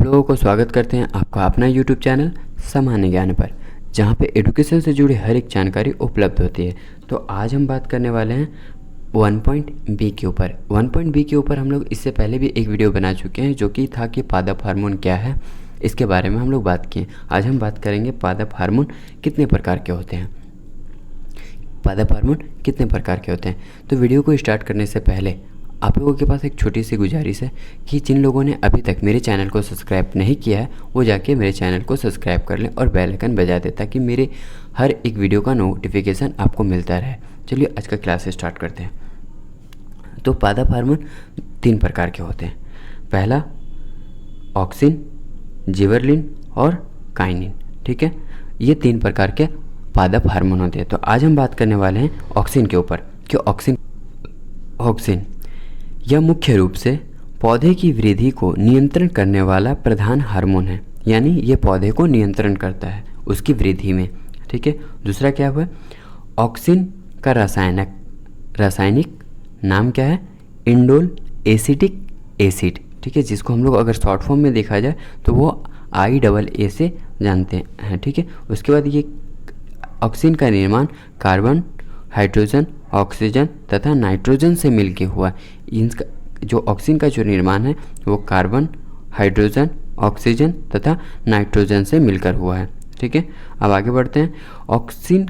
लोगों को स्वागत करते हैं आपका अपना यूट्यूब चैनल सामान्य ज्ञान पर, जहां पे एजुकेशन से जुड़ी हर एक जानकारी उपलब्ध होती है। तो आज हम बात करने वाले हैं 1.B के ऊपर। 1.B के ऊपर हम लोग इससे पहले भी एक वीडियो बना चुके हैं, जो कि था कि पादप हार्मोन क्या है, इसके बारे में हम लोग बात किए। आज हम बात करेंगे पादप हार्मोन कितने प्रकार के होते हैं। पादप हार्मोन कितने प्रकार के होते हैं। तो वीडियो को स्टार्ट करने से पहले आप लोगों के पास एक छोटी सी गुजारिश है कि जिन लोगों ने अभी तक मेरे चैनल को सब्सक्राइब नहीं किया है वो जाके मेरे चैनल को सब्सक्राइब कर लें और बेल आइकन बजा दें, ताकि मेरे हर एक वीडियो का नोटिफिकेशन आपको मिलता रहे। चलिए आज का क्लास स्टार्ट करते हैं। तो पादप हार्मोन 3 प्रकार के होते हैं। पहला ऑक्सिन, जिबरेलिन और काइनिन। ठीक है, ये 3 प्रकार के पादप हार्मोन होते हैं। तो आज हम बात करने वाले हैं ऑक्सिन के ऊपर कि ऑक्सिन यह मुख्य रूप से पौधे की वृद्धि को नियंत्रण करने वाला प्रधान हार्मोन है, यानी ये पौधे को नियंत्रण करता है उसकी वृद्धि में। ठीक है, दूसरा क्या हुआ, ऑक्सिन का रासायनिक नाम क्या है, इंडोल एसिटिक एसिड। ठीक है, जिसको हम लोग अगर शॉर्ट फॉर्म में देखा जाए तो वो IAA से जानते हैं। ठीक है, उसके बाद ये ऑक्सिन का निर्माण कार्बन, हाइड्रोजन, ऑक्सीजन तथा नाइट्रोजन से मिलके हुआ। इनका जो ऑक्सीजन का जो निर्माण है वो कार्बन, हाइड्रोजन, ऑक्सीजन तथा नाइट्रोजन से मिलकर हुआ है। ठीक है, अब आगे बढ़ते हैं। ऑक्सीजन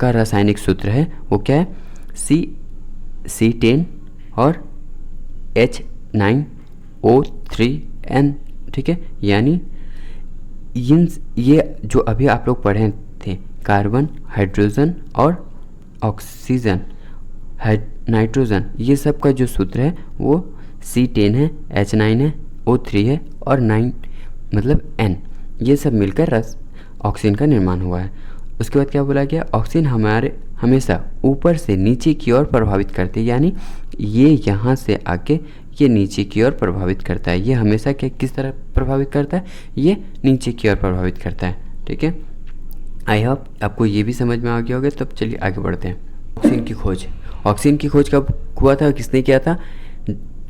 का रासायनिक सूत्र है वो क्या है, C10 और H9O3N। ठीक है, यानी ये जो अभी आप लोग पढ़े थे, कार्बन, हाइड्रोजन और ऑक्सीजन, नाइट्रोजन, ये सब का जो सूत्र है वो C10 है, H9 है, O3 है और 9 मतलब N, ये सब मिलकर ऑक्सीजन का निर्माण हुआ है। उसके बाद क्या बोला गया, ऑक्सीजन हमेशा ऊपर से नीचे की ओर प्रभावित करती है, यानी ये यहाँ से आके ये नीचे की ओर प्रभावित करता है। ये हमेशा किस तरह प्रभावित करता है, ये नीचे की ओर प्रभावित करता है। ठीक है, आई होप आपको ये भी समझ में आ गया होगा। तब चलिए आगे बढ़ते हैं। ऑक्सीजन की खोज कब हुआ था, किसने किया था,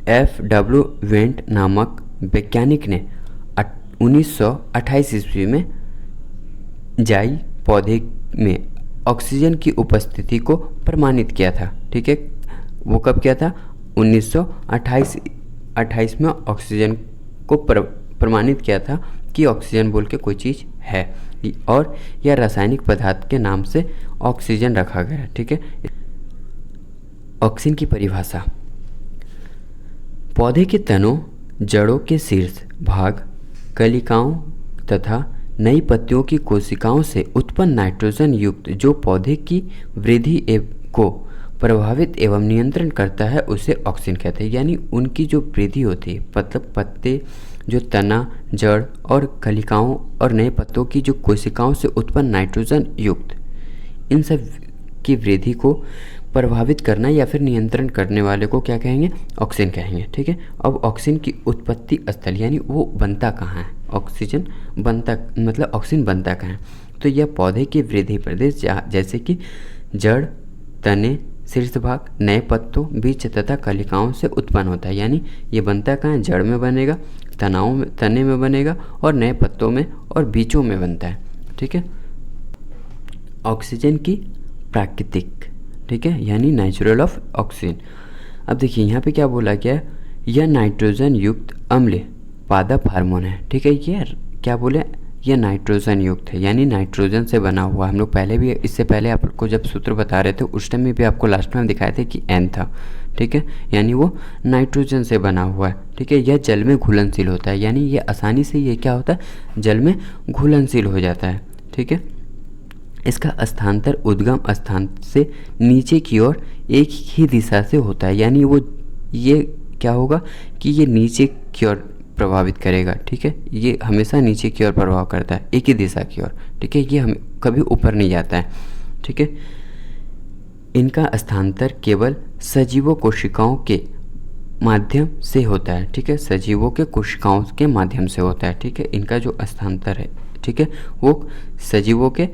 FW वेंट नामक वैज्ञानिक ने 1928 ईस्वी में जाई पौधे में ऑक्सीजन की उपस्थिति को प्रमाणित किया था। ठीक है, वो कब किया था, 1928 में ऑक्सीजन को प्रमाणित किया था कि ऑक्सीजन बोल के कोई चीज़ है, और यह रासायनिक पदार्थ के नाम से ऑक्सीजन रखा गया। ठीक है, ऑक्सीजन की परिभाषा, पौधे के तनों, जड़ों के शीर्ष भाग, कलिकाओं तथा नई पत्तियों की कोशिकाओं से उत्पन्न नाइट्रोजन युक्त जो पौधे की वृद्धि को प्रभावित एवं नियंत्रण करता है उसे ऑक्सीजन कहते हैं। यानी उनकी जो वृद्धि होती है, मतलब पत्ते, जो तना, जड़ और कलिकाओं और नए पत्तों की जो कोशिकाओं से उत्पन्न नाइट्रोजन युक्त, इन सब की वृद्धि को प्रभावित करना या फिर नियंत्रण करने वाले को क्या कहेंगे, ऑक्सीजन कहेंगे। ठीक है, अब ऑक्सीजन की उत्पत्ति स्थल यानी वो बनता कहाँ है, ऑक्सीजन बनता मतलब ऑक्सीजन बनता कहाँ है, तो यह पौधे की वृद्धि प्रदेश जैसे कि जड़, तने, शीर्ष भाग, नए पत्तों, बीज तथा कलिकाओं से उत्पन्न होता है। यानी ये बनता कहाँ है, जड़ में बनेगा, तने में बनेगा और नए पत्तों में और बीजों में बनता है। ठीक है, ऑक्सीजन की प्राकृतिक, ठीक है, यानी नेचुरल ऑफ ऑक्सीजन। अब देखिए यहाँ पे क्या बोला गया है, यह नाइट्रोजन युक्त अम्ल पादप हार्मोन है। ठीक है, ये क्या बोले, यह नाइट्रोजन युक्त है, यानी नाइट्रोजन से बना हुआ। हम लोग पहले भी, इससे पहले आपको जब सूत्र बता रहे थे उस टाइम में भी आपको लास्ट में दिखाए थे कि N था। ठीक है, यानी वो नाइट्रोजन से बना हुआ है। ठीक है, यह जल में घुलनशील होता है, यानी ये आसानी से ये क्या होता है, जल में घुलनशील हो जाता है। ठीक है, इसका स्थानांतर उद्गम स्थान से नीचे की ओर एक ही दिशा से होता है, यानी वो ये क्या होगा कि ये नीचे की ओर प्रभावित करेगा। ठीक है, ये हमेशा नीचे की ओर प्रभाव करता है, एक ही दिशा की ओर। ठीक है, ये हम कभी ऊपर नहीं जाता है। ठीक है, इनका स्थानांतर केवल सजीवों कोशिकाओं के माध्यम से होता है। ठीक है, सजीवों के कोशिकाओं के माध्यम से होता है। ठीक है, इनका जो स्थानांतर है, ठीक है, वो सजीवों के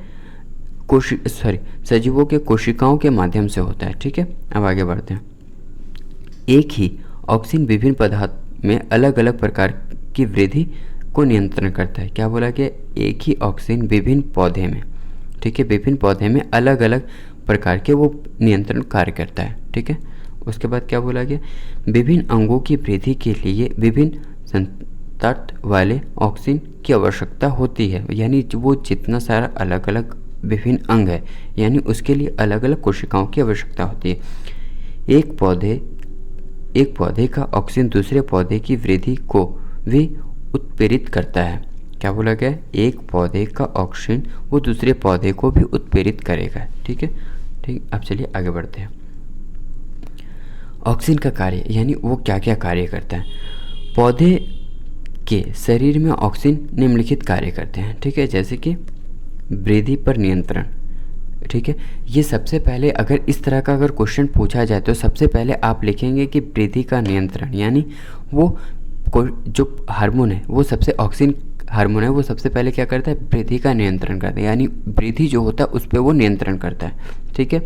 कोशिकाओं के माध्यम से होता है। ठीक है, अब आगे बढ़ते हैं। एक ही ऑक्सीजन विभिन्न पदार्थ में अलग अलग प्रकार की वृद्धि को नियंत्रण करता है। क्या बोला गया? एक ही ऑक्सिन विभिन्न पौधे में, ठीक है, विभिन्न पौधे में अलग अलग प्रकार के वो नियंत्रण कार्य करता है, ठीक है। उसके बाद क्या बोला गया? विभिन्न अंगों की वृद्धि के लिए विभिन्न संतत्व वाले ऑक्सिन की आवश्यकता होती है। यानी वो जितना सारा अलग अलग विभिन्न अंग है, यानी उसके लिए अलग अलग कोशिकाओं की आवश्यकता होती है। एक पौधे का ऑक्सिन दूसरे पौधे की वृद्धि को भी उत्प्रेरित करता है। क्या बोला गया? एक पौधे का ऑक्सिन वो दूसरे पौधे को भी उत्प्रेरित करेगा, ठीक है। ठीक, अब चलिए आगे बढ़ते हैं। ऑक्सिन का कार्य, यानी वो क्या क्या कार्य करता है। पौधे के शरीर में ऑक्सिन निम्नलिखित कार्य करते हैं, ठीक है, जैसे कि वृद्धि पर नियंत्रण, ठीक है। ये सबसे पहले अगर इस तरह का अगर क्वेश्चन पूछा जाए तो सबसे पहले आप लिखेंगे कि वृद्धि का नियंत्रण, यानी वो जो हार्मोन है वो सबसे ऑक्सिन हार्मोन है वो सबसे पहले क्या करता है? वृद्धि का नियंत्रण करता है, यानी वृद्धि जो होता है उस पर वो नियंत्रण करता है, ठीक है।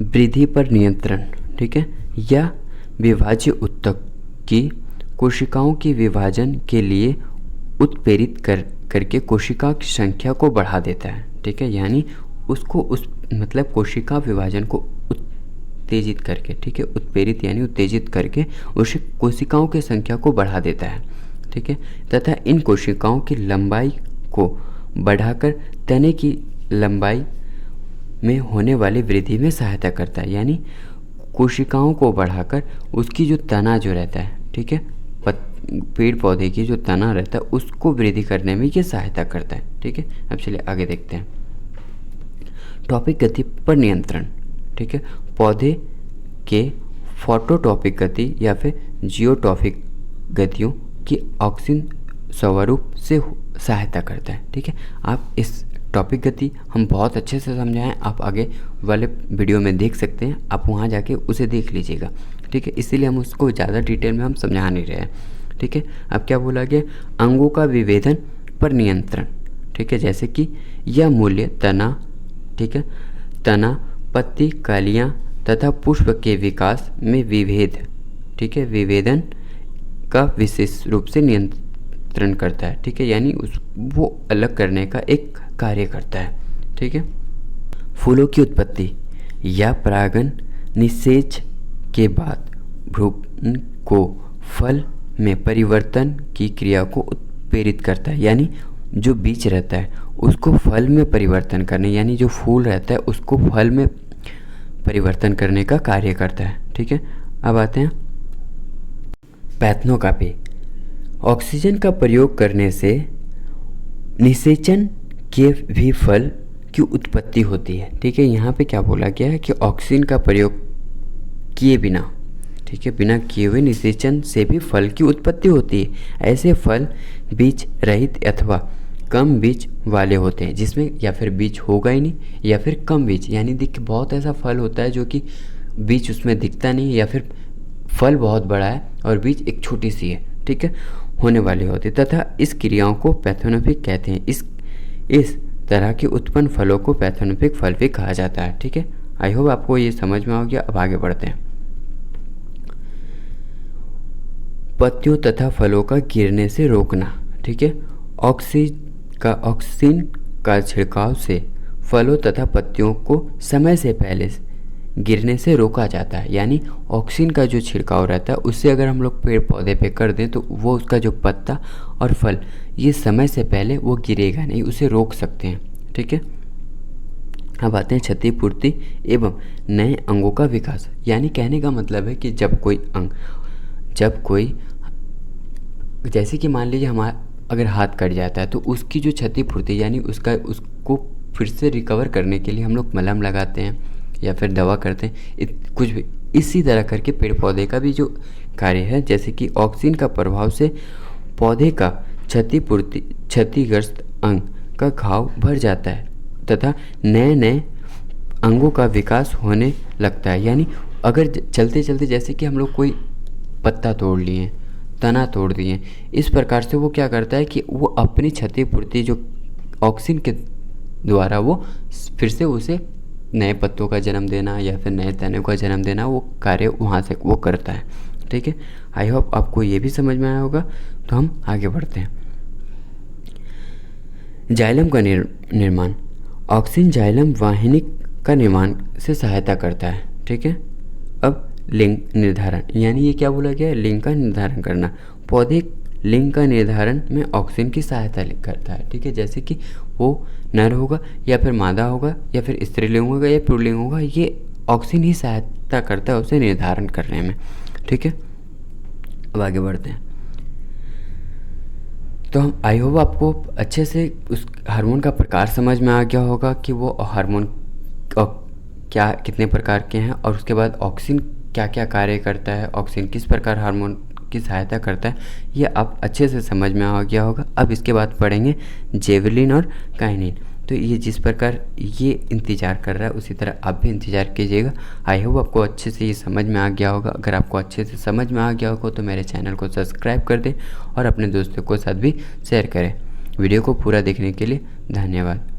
वृद्धि पर नियंत्रण, ठीक है, या विभाज्य ऊतक की कोशिकाओं के विभाजन के लिए उत्प्रेरित करके कोशिका की संख्या को बढ़ा देता है, ठीक है। यानी उसको उस मतलब कोशिका विभाजन को उत्तेजित करके, ठीक है, उत्प्रेरित यानी उत्तेजित करके उस कोशिकाओं की संख्या को बढ़ा देता है, ठीक है। तथा इन कोशिकाओं की लंबाई को बढ़ाकर तने की लंबाई में होने वाली वृद्धि में सहायता करता है। यानी कोशिकाओं को बढ़ाकर उसकी जो तना जो रहता है, ठीक है, पेड़ पौधे की जो तना रहता है उसको वृद्धि करने में ये सहायता करता है, ठीक है। अब चलिए आगे देखते हैं। टॉपिक गति पर नियंत्रण, ठीक है, पौधे के फोटोटॉपिक गति या फिर जियोटॉपिक गतियों की ऑक्सिन स्वरूप से सहायता करता है, ठीक है। आप इस टॉपिक गति हम बहुत अच्छे से समझाएं, आप आगे वाले वीडियो में देख सकते हैं, आप वहां जाके उसे देख लीजिएगा, ठीक है। इसीलिए हम उसको ज़्यादा डिटेल में हम समझा नहीं रहे हैं, ठीक है। अब क्या बोला गया? अंगों का विभेदन पर नियंत्रण, ठीक है, जैसे कि यह मूल्य तना, ठीक है, तना, पत्ती, कलियां तथा पुष्प के विकास में विभेद, ठीक है, विभेदन का विशेष रूप से नियंत्रण करता है, ठीक है, यानी वो अलग करने का एक कार्य करता है, ठीक है। फूलों की उत्पत्ति या परागन निषेच के बाद भ्रूण को फल में परिवर्तन की क्रिया को उत्प्रेरित करता है। यानी जो बीज रहता है उसको फल में परिवर्तन करने, यानी जो फूल रहता है उसको फल में परिवर्तन करने का कार्य करता है, ठीक है। अब आते हैं पैथनोकापी। ऑक्सीजन का प्रयोग करने से निषेचन के भी फल की उत्पत्ति होती है, ठीक है। यहाँ पे क्या बोला गया है कि ऑक्सीजन का प्रयोग किए बिना, ठीक है, बिना किए हुए निषेचन से भी फल की उत्पत्ति होती है। ऐसे फल बीज रहित अथवा कम बीज वाले होते हैं, जिसमें या फिर बीज होगा ही नहीं या फिर कम बीज, यानी बहुत ऐसा फल होता है जो कि बीज उसमें दिखता नहीं है या फिर फल बहुत बड़ा है और बीज एक छोटी सी है, ठीक है, होने वाले होते तथा इस क्रियाओं को पैथोनोपिक कहते हैं। इस तरह के उत्पन्न फलों को पैथोनोपिक फल भी कहा जाता है, ठीक है। आई होप आपको ये समझ में आ गया। अब आगे बढ़ते हैं। पत्तियों तथा फलों का गिरने से रोकना, ठीक है। ऑक्सीजन का छिड़काव से फलों तथा पत्तियों को समय से पहले गिरने से रोका जाता है। यानी ऑक्सीजन का जो छिड़काव रहता है उससे अगर हम लोग पेड़ पौधे पे कर दें तो वो उसका जो पत्ता और फल ये समय से पहले वो गिरेगा नहीं, उसे रोक सकते हैं, ठीक है। अब आते हैं क्षतिपूर्ति एवं नए अंगों का विकास। यानी कहने का मतलब है कि जब कोई जैसे कि मान लीजिए हमारा अगर हाथ कट जाता है तो उसकी जो क्षतिपूर्ति यानी उसको फिर से रिकवर करने के लिए हम लोग मलहम लगाते हैं या फिर दवा करते हैं, कुछ भी इसी तरह करके पेड़ पौधे का भी जो कार्य है, जैसे कि ऑक्सीजन का प्रभाव से पौधे का क्षतिग्रस्त अंग का घाव भर जाता है तथा नए नए अंगों का विकास होने लगता है। यानी अगर चलते चलते जैसे कि हम लोग कोई पत्ता तोड़ लिए, तना तोड़ दिए, इस प्रकार से वो क्या करता है कि वो अपनी क्षतिपूर्ति जो ऑक्सीजन के द्वारा वो फिर से उसे नए पत्तों का जन्म देना या फिर नए तने का जन्म देना वो कार्य वहाँ से वो करता है, ठीक है, आई होप आपको ये भी समझ में आया होगा। तो हम आगे बढ़ते हैं। जाइलम का निर्माण, ऑक्सिन जाइलम वाहिनी का निर्माण से सहायता करता है। ठीक है, अब लिंग निर्धारण, यानी ये क्या बोला गया है, लिंग का निर्धारण करना। पौधे लिंग का निर्धारण में ऑक्सिन की सहायता करता है। ठीक है, जैसे कि वो नर होगा या फिर मादा होगा या फिर स्त्रीलिंग होगा या पुल्लिंग होगा, ये ऑक्सिन ही सहायता करता है उसे निर्धारण करने में। ठीक है, अब आगे बढ़ते हैं। तो हम आई होप आपको अच्छे से उस हार्मोन का प्रकार समझ में आ गया होगा कि वो हार्मोन क्या कितने प्रकार के हैं, और उसके बाद ऑक्सिन क्या क्या कार्य करता है, ऑक्सिन किस प्रकार हार्मोन की सहायता करता है, ये आप अच्छे से समझ में आ गया होगा। अब इसके बाद पढ़ेंगे जेवलिन और काइनिन। तो ये जिस प्रकार ये इंतज़ार कर रहा है उसी तरह आप भी इंतज़ार कीजिएगा। आई होप आपको अच्छे से ये समझ में आ गया होगा। अगर आपको अच्छे से समझ में आ गया होगा तो मेरे चैनल को सब्सक्राइब कर दें और अपने दोस्तों के साथ भी शेयर करें। वीडियो को पूरा देखने के लिए धन्यवाद।